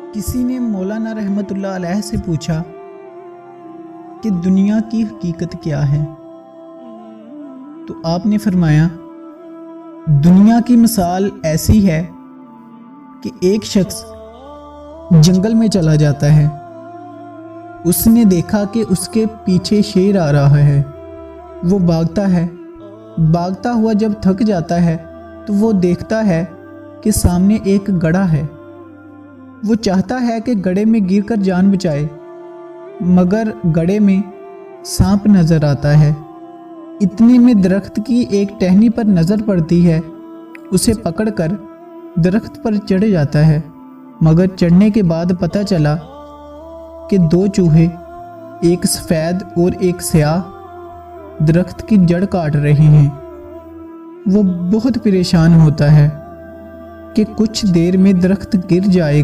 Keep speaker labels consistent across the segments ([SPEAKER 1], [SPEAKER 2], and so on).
[SPEAKER 1] किसी ने मौलाना रहमतुल्लाह अलैह से पूछा कि दुनिया की हकीकत क्या है, तो आपने फरमाया, दुनिया की मिसाल ऐसी है कि एक शख्स जंगल में चला जाता है। उसने देखा कि उसके पीछे शेर आ रहा है। वो भागता है। भागता हुआ जब थक जाता है तो वो देखता है कि सामने एक गड्ढा है। वो चाहता है कि गड्ढे में गिरकर जान बचाए, मगर गड्ढे में सांप नज़र आता है। इतने में दरख्त की एक टहनी पर नज़र पड़ती है। उसे पकड़कर दरख्त पर चढ़ जाता है, मगर चढ़ने के बाद पता चला कि दो चूहे, एक सफ़ेद और एक स्याह, दरख्त की जड़ काट रहे हैं। वो बहुत परेशान होता है कि कुछ देर में दरख्त गिर जाए,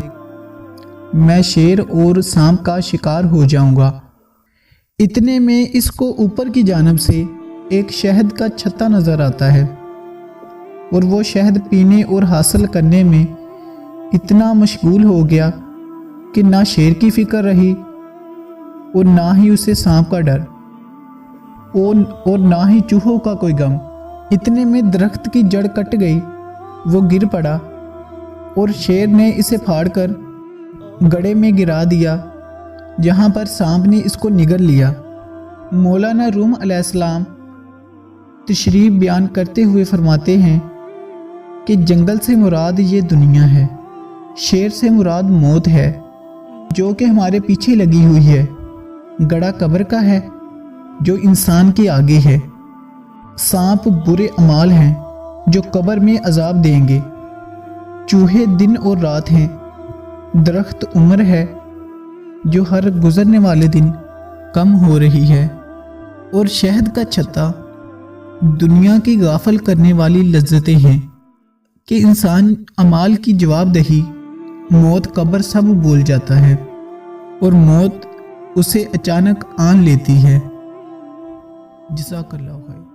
[SPEAKER 1] मैं शेर और सांप का शिकार हो जाऊंगा। इतने में इसको ऊपर की जानिब से एक शहद का छत्ता नज़र आता है और वो शहद पीने और हासिल करने में इतना मशगूल हो गया कि ना शेर की फ़िक्र रही और ना ही उसे सांप का डर और ना ही चूहों का कोई गम। इतने में दरख्त की जड़ कट गई। वो गिर पड़ा और शेर ने इसे फाड़कर गड्ढे में गिरा दिया, जहाँ पर सांप ने इसको निगल लिया। मौलाना रूम अलैहिस्सलाम तशरीफ बयान करते हुए फरमाते हैं कि जंगल से मुराद ये दुनिया है, शेर से मुराद मौत है जो कि हमारे पीछे लगी हुई है, गड्ढा कब्र का है जो इंसान के आगे है, सांप बुरे अमाल हैं जो कब्र में अजाब देंगे, चूहे दिन और रात हैं, दरख्त उम्र है जो हर गुजरने वाले दिन कम हो रही है, और शहद का छत्ता दुनिया की गाफल करने वाली लज्जतें हैं कि इंसान अमाल की जवाबदही, मौत, कब्र सब भूल जाता है और मौत उसे अचानक आन लेती है। जज़ाकल्लाहु खैर।